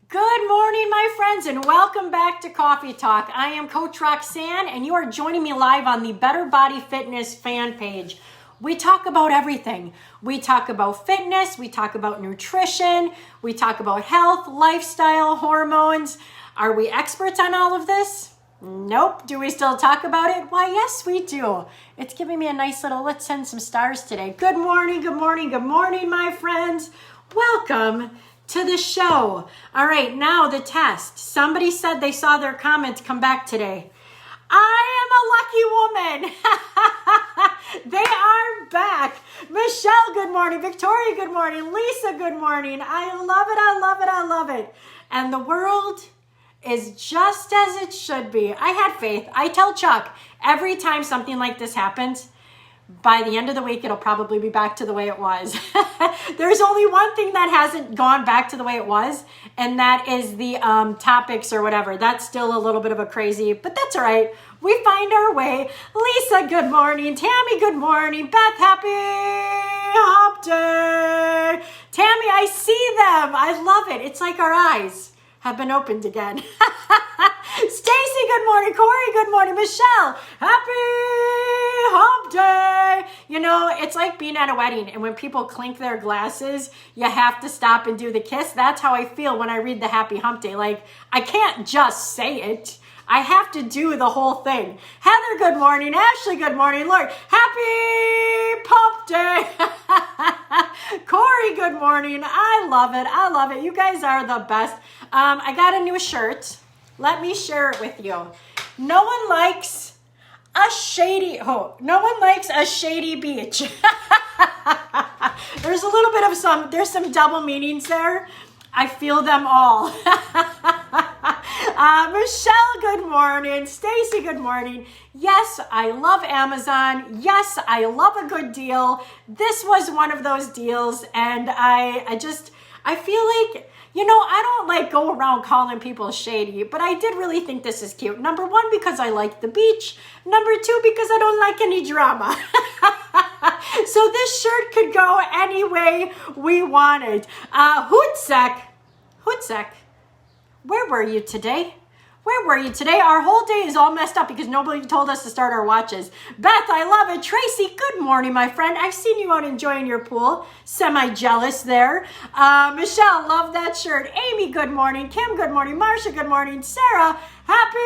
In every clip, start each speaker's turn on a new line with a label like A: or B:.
A: Good morning, my friends, and welcome back to Coffee Talk. I am Coach Roxanne, and you are joining me live on the Better Body Fitness fan page. We talk about everything. We talk about fitness, we talk about nutrition, we talk about health, lifestyle, hormones. Are we experts on all of this? Nope. Do we still talk about it? Why, yes, we do. It's giving me a nice little, let's send some stars today. Good morning, good morning, good morning, my friends. Welcome to the show. All right, now the test. Somebody said they saw their comments come back today. I am a lucky woman. They are back. Michelle, good morning. Victoria, good morning. Lisa, good morning. I love it, I love it, I love it. And the world is just as it should be. I had faith. I tell Chuck, every time something like this happens, by the end of the week, it'll probably be back to the way it was. There's only one thing that hasn't gone back to the way it was, and that is the topics or whatever. That's still a little bit of a crazy, but that's all right. We find our way. Lisa, good morning. Tammy, good morning. Beth, happy hump day. Tammy, I see them. I love it. It's like our eyes have been opened again. Stacy, good morning. Corey, good morning. Michelle, happy hump day. You know, it's like being at a wedding, and when people clink their glasses, you have to stop and do the kiss. That's how I feel when I read the happy hump day. Like, I can't just say it. I have to do the whole thing. Heather, good morning. Ashley, good morning. Lord, happy pump day. Corey, good morning. I love it. I love it. You guys are the best. I got a new shirt. Let me share it with you. No one likes a shady beach. There's a little bit of there's some double meanings there. I feel them all. Michelle, good morning. Stacy, good morning. Yes, I love Amazon. Yes, I love a good deal. This was one of those deals, and I feel like, you know, I don't like go around calling people shady, but I did really think this is cute. Number one, because I like the beach. Number two, because I don't like any drama. So this shirt could go any way we wanted. Hootsek, where were you today? Where were you today? Our whole day is all messed up because nobody told us to start our watches. Beth, I love it. Tracy, good morning, my friend. I've seen you out enjoying your pool. Semi-jealous there. Michelle, love that shirt. Amy, good morning. Kim, good morning. Marsha, good morning. Sarah, happy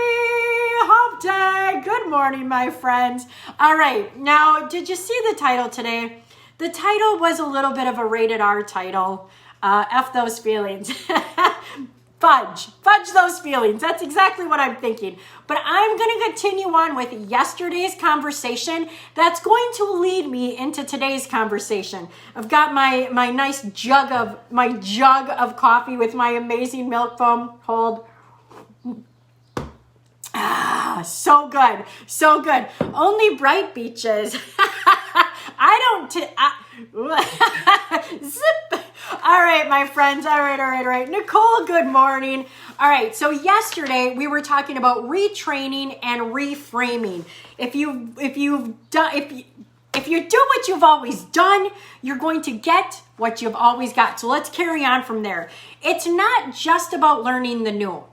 A: hump day. Good morning, my friends. All right, now, did you see the title today? The title was a little bit of a rated R title. F those feelings. Fudge those feelings. That's exactly what I'm thinking. But I'm going to continue on with yesterday's conversation. That's going to lead me into today's conversation. I've got my nice jug of coffee with my amazing milk foam. Hold. So good. So good. Only bright beaches. Zip. All right, my friends. All right. Nicole, good morning. All right. So yesterday we were talking about retraining and reframing. If you do what you've always done, you're going to get what you've always got. So let's carry on from there. It's not just about learning the new.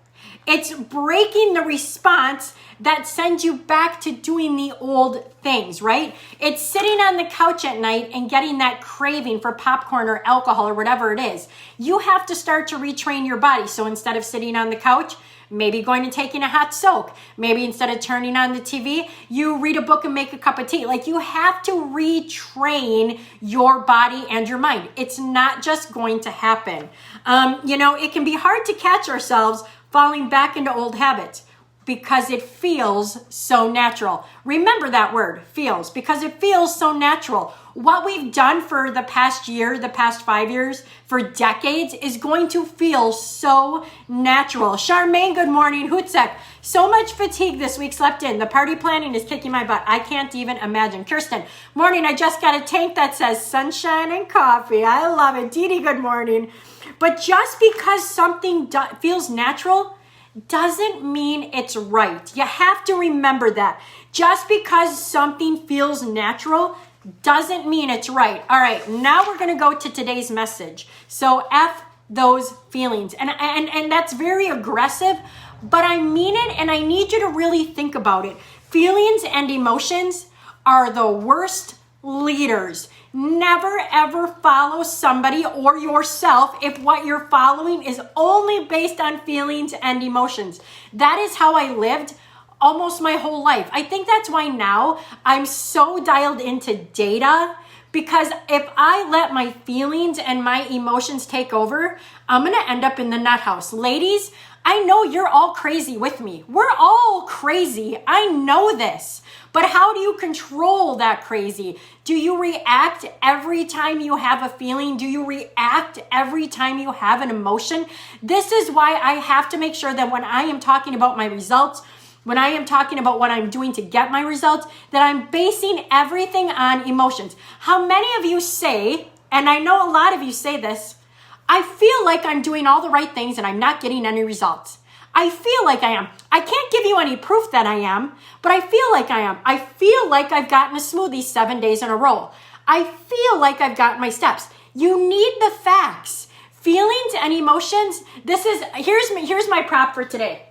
A: It's breaking the response that sends you back to doing the old things, right? It's sitting on the couch at night and getting that craving for popcorn or alcohol or whatever it is. You have to start to retrain your body. So instead of sitting on the couch, maybe going and taking a hot soak. Maybe instead of turning on the TV, you read a book and make a cup of tea. Like, you have to retrain your body and your mind. It's not just going to happen. It can be hard to catch ourselves falling back into old habits because it feels so natural. Remember that word, feels, because it feels so natural. What we've done for the past year, the past 5 years, for decades is going to feel so natural. Charmaine, good morning. Hootsek, so much fatigue this week, slept in. The party planning is kicking my butt. I can't even imagine. Kirsten, morning. I just got a tank that says sunshine and coffee. I love it. Dee Dee, good morning. But just because something feels natural doesn't mean it's right. You have to remember that. Just because something feels natural doesn't mean it's right. All right, now we're going to go to today's message. So F those feelings. And that's very aggressive, but I mean it, and I need you to really think about it. Feelings and emotions are the worst leaders. Never ever follow somebody or yourself if what you're following is only based on feelings and emotions. That is how I lived almost my whole life. I think that's why now I'm so dialed into data, because if I let my feelings and my emotions take over, I'm going to end up in the nut house. Ladies, I know you're all crazy with me. We're all crazy. I know this. But how do you control that crazy? Do you react every time you have a feeling? Do you react every time you have an emotion? This is why I have to make sure that when I am talking about my results, when I am talking about what I'm doing to get my results, that I'm basing everything on emotions. How many of you say, and I know a lot of you say this, I feel like I'm doing all the right things and I'm not getting any results. I feel like I am. I can't give you any proof that I am, but I feel like I am. I feel like I've gotten a smoothie 7 days in a row. I feel like I've gotten my steps. You need the facts. Feelings and emotions. Here's my prop for today.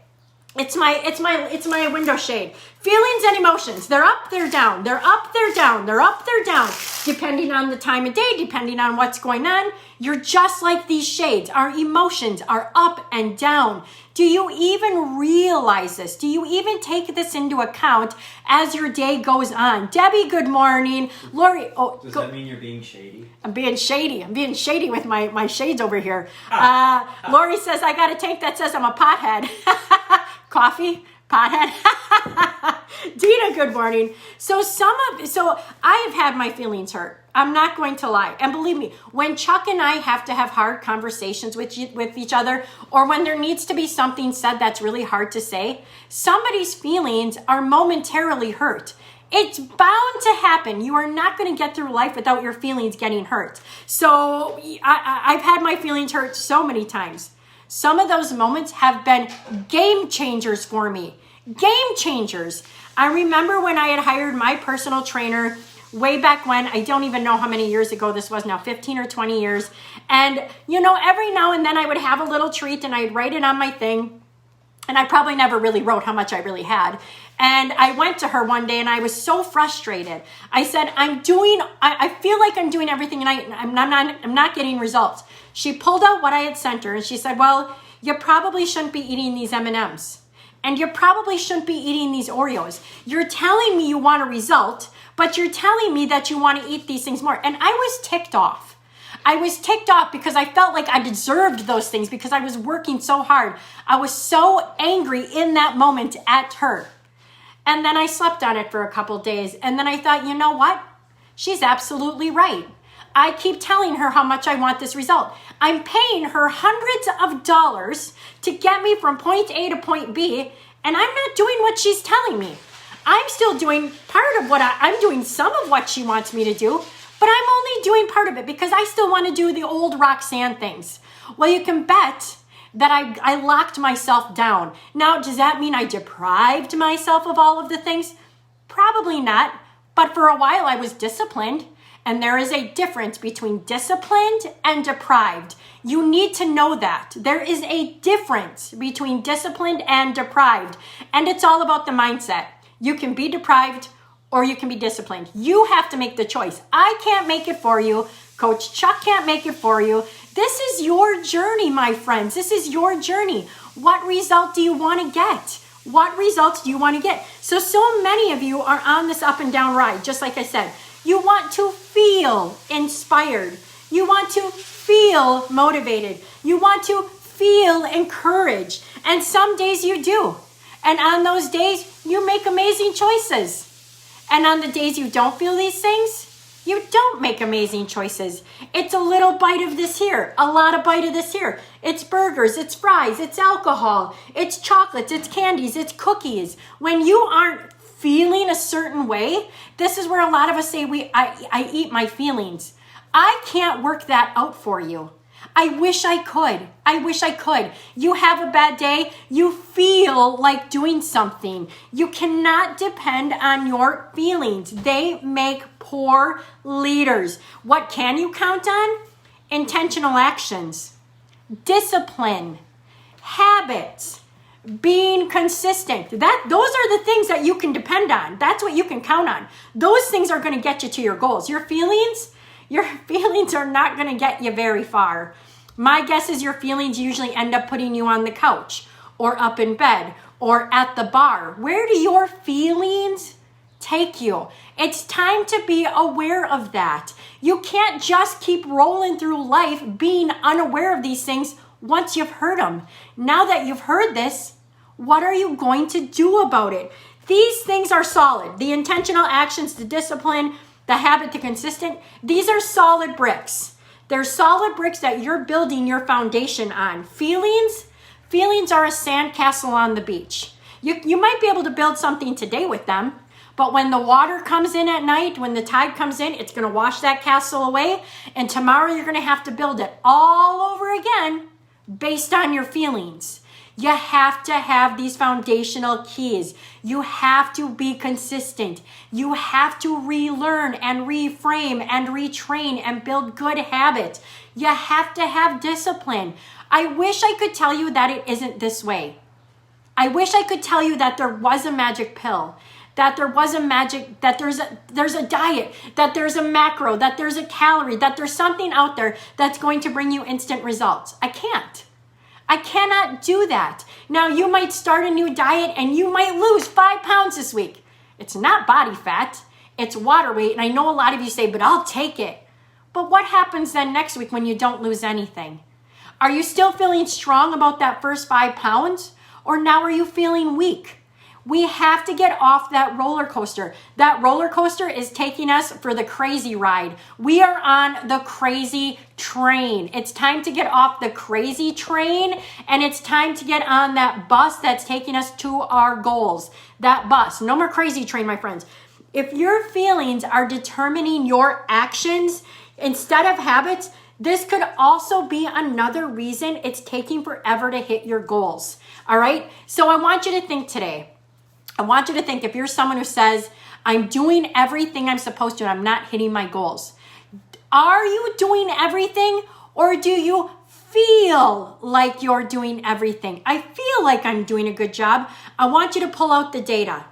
A: It's my window shade. Feelings and emotions. They're up, they're down. They're up, they're down. They're up, they're down. Depending on the time of day, depending on what's going on, you're just like these shades. Our emotions are up and down. Do you even realize this? Do you even take this into account as your day goes on? Debbie, good morning. Lori,
B: does that mean you're being shady?
A: I'm being shady. I'm being shady with my shades over here. Lori says, I got a tank that says I'm a pothead. Coffee, pothead. Dina, good morning. So I have had my feelings hurt. I'm not going to lie. And believe me, when Chuck and I have to have hard conversations with each other, or when there needs to be something said that's really hard to say, somebody's feelings are momentarily hurt. It's bound to happen. You are not going to get through life without your feelings getting hurt. So I've had my feelings hurt so many times. Some of those moments have been game changers for me. Game changers. I remember when I had hired my personal trainer way back when. I don't even know how many years ago this was now, 15 or 20 years. And, every now and then I would have a little treat and I'd write it on my thing. And I probably never really wrote how much I really had. And I went to her one day and I was so frustrated. I said, I feel like I'm doing everything and I'm not getting results. She pulled out what I had sent her and she said, well, you probably shouldn't be eating these M&Ms. And you probably shouldn't be eating these Oreos. You're telling me you want a result, but you're telling me that you want to eat these things more. And I was ticked off. I was ticked off because I felt like I deserved those things because I was working so hard. I was so angry in that moment at her. And then I slept on it for a couple days. And then I thought, you know what? She's absolutely right. I keep telling her how much I want this result. I'm paying her hundreds of dollars to get me from point A to point B, and I'm not doing what she's telling me. I'm still doing part of what I'm doing some of what she wants me to do, but I'm only doing part of it because I still want to do the old Roxanne things. Well, you can bet that I locked myself down. Now, does that mean I deprived myself of all of the things? Probably not, but for a while I was disciplined. And there is a difference between disciplined and deprived. You need to know that. There is a difference between disciplined and deprived. And it's all about the mindset. You can be deprived or you can be disciplined. You have to make the choice. I can't make it for you. Coach Chuck can't make it for you. This is your journey, my friends. This is your journey. What result do you want to get? What results do you want to get? So many of you are on this up and down ride, just like I said. You want to feel inspired. You want to feel motivated. You want to feel encouraged. And some days you do. And on those days, you make amazing choices. And on the days you don't feel these things, you don't make amazing choices. It's a little bite of this here, a lot of bite of this here. It's burgers, it's fries, it's alcohol, it's chocolates, it's candies, it's cookies. When you aren't feeling a certain way, this is where a lot of us say I eat my feelings. I can't work that out for you. I wish I could. I wish I could. You have a bad day. You feel like doing something. You cannot depend on your feelings. They make poor leaders. What can you count on? Intentional actions. discipline, habits, being consistent. Those are the things that you can depend on. That's what you can count on. Those things are going to get you to your goals. Your feelings are not going to get you very far. My guess is your feelings usually end up putting you on the couch or up in bed or at the bar. Where do your feelings take you? It's time to be aware of that. You can't just keep rolling through life being unaware of these things once you've heard them. Now that you've heard this, what are you going to do about it? These things are solid. The intentional actions, the discipline, the habit, the consistent, these are solid bricks. They're solid bricks that you're building your foundation on. Feelings are a sandcastle on the beach. You might be able to build something today with them, but when the water comes in at night, when the tide comes in, it's going to wash that castle away, and tomorrow you're going to have to build it all over again based on your feelings. You have to have these foundational keys. You have to be consistent. You have to relearn and reframe and retrain and build good habits. You have to have discipline. I wish I could tell you that it isn't this way. I wish I could tell you that there was a magic pill, that there was a magic, that there's a diet, that there's a macro, that there's a calorie, that there's something out there that's going to bring you instant results. I can't. I cannot do that. Now, you might start a new diet and you might lose 5 pounds this week. It's not body fat, it's water weight. And I know a lot of you say, but I'll take it. But what happens then next week when you don't lose anything? Are you still feeling strong about that first 5 pounds? Or now are you feeling weak? We have to get off that roller coaster. That roller coaster is taking us for the crazy ride. We are on the crazy train. It's time to get off the crazy train, and it's time to get on that bus that's taking us to our goals. That bus. No more crazy train, my friends. If your feelings are determining your actions instead of habits, this could also be another reason it's taking forever to hit your goals. All right? So I want you to think today. I want you to think, if you're someone who says, I'm doing everything I'm supposed to and I'm not hitting my goals. Are you doing everything, or do you feel like you're doing everything? I feel like I'm doing a good job. I want you to pull out the data.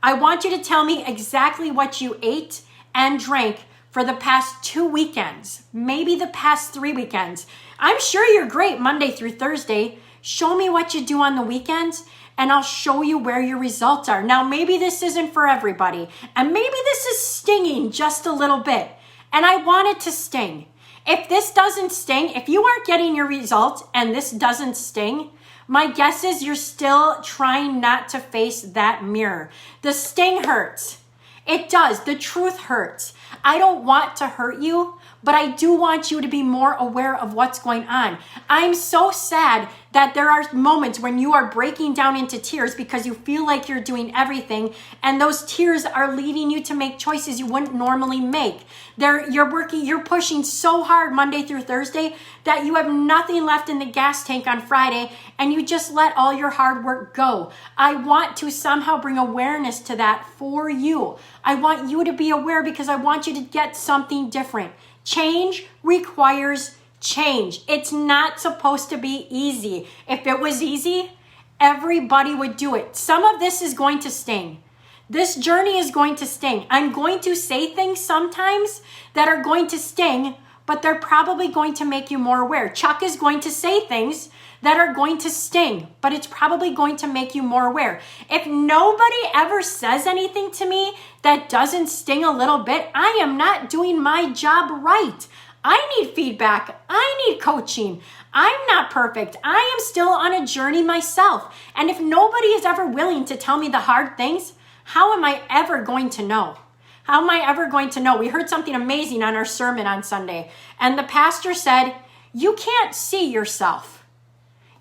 A: I want you to tell me exactly what you ate and drank for the past 2 weekends, maybe the past 3 weekends. I'm sure you're great Monday through Thursday. Show me what you do on the weekends, and I'll show you where your results are. Now, maybe this isn't for everybody, and maybe this is stinging just a little bit, and I want it to sting. If this doesn't sting, if you aren't getting your results and this doesn't sting, my guess is you're still trying not to face that mirror. The sting hurts. It does. The truth hurts. I don't want to hurt you, but I do want you to be more aware of what's going on. I'm so sad that there are moments when you are breaking down into tears because you feel like you're doing everything, and those tears are leading you to make choices you wouldn't normally make. You're pushing so hard Monday through Thursday that you have nothing left in the gas tank on Friday, and you just let all your hard work go. I want to somehow bring awareness to that for you. I want you to be aware because I want you to get something different. Change requires change. It's not supposed to be easy. If it was easy, everybody would do it. Some of this is going to sting. This journey is going to sting. I'm going to say things sometimes that are going to sting, but they're probably going to make you more aware. Chuck is going to say things that are going to sting, but it's probably going to make you more aware. If nobody ever says anything to me that doesn't sting a little bit, I am not doing my job right. I need feedback. I need coaching. I'm not perfect. I am still on a journey myself. And if nobody is ever willing to tell me the hard things, how am I ever going to know? How am I ever going to know? We heard something amazing on our sermon on Sunday, and the pastor said, you can't see yourself.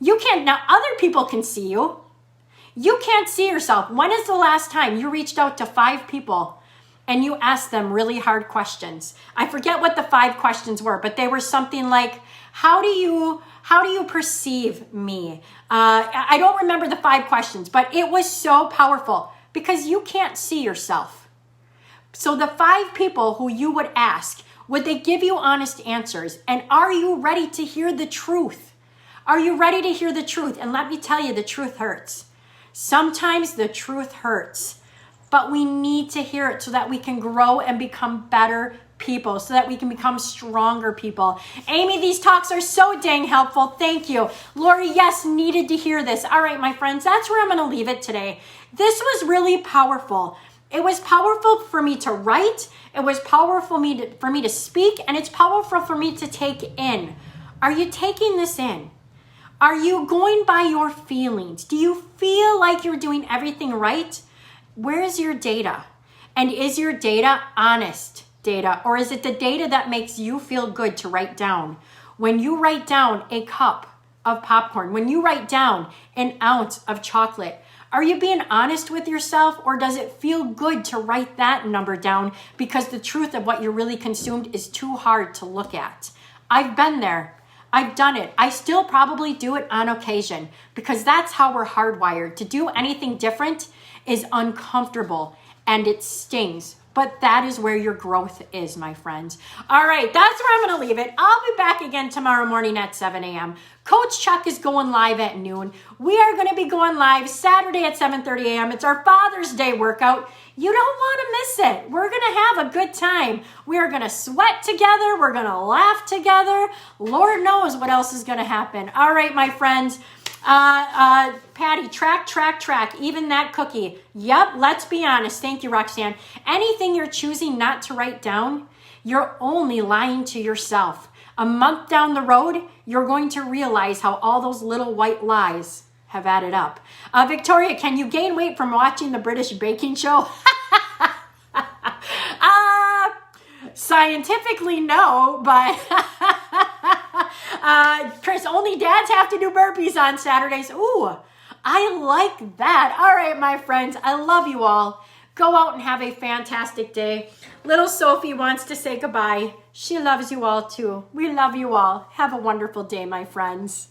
A: You can't. Now, other people can see you. You can't see yourself. When is the last time you reached out to 5 people and you asked them really hard questions? I forget what the 5 questions were, but they were something like, how do you perceive me? I don't remember the 5 questions, but it was so powerful because you can't see yourself. So the 5 people who you would ask, would they give you honest answers? And are you ready to hear the truth? Are you ready to hear the truth? And let me tell you, the truth hurts. Sometimes the truth hurts, but we need to hear it so that we can grow and become better people, so that we can become stronger people. Amy, these talks are so dang helpful. Thank you. Lori, yes, needed to hear this. All right, my friends, that's where I'm going to leave it today. This was really powerful. It was powerful for me to write. It was powerful for me to speak, and it's powerful for me to take in. Are you taking this in? Are you going by your feelings? Do you feel like you're doing everything right? Where's your data? And is your data honest data, or is it the data that makes you feel good to write down? When you write down a cup of popcorn, when you write down an ounce of chocolate, are you being honest with yourself, or does it feel good to write that number down because the truth of what you really consumed is too hard to look at? I've been there. I've done it. I still probably do it on occasion because that's how we're hardwired. To do anything different is uncomfortable and it stings. But that is where your growth is, my friends. All right, that's where I'm going to leave it. I'll be back again tomorrow morning at 7 a.m. Coach Chuck is going live at noon. We are going to be going live Saturday at 7:30 a.m. It's our Father's Day workout. You don't want to miss it. We're going to have a good time. We are going to sweat together. We're going to laugh together. Lord knows what else is going to happen. All right, my friends. Patty, track, even that cookie. Yep, let's be honest. Thank you, Roxanne. Anything you're choosing not to write down, you're only lying to yourself. A month down the road, you're going to realize how all those little white lies have added up. Victoria, can you gain weight from watching the British baking show? Scientifically, no, but Chris, only dads have to do burpees on Saturdays. Ooh, I like that. All right, my friends, I love you all. Go out and have a fantastic day. Little Sophie wants to say goodbye. She loves you all too. We love you all. Have a wonderful day, my friends.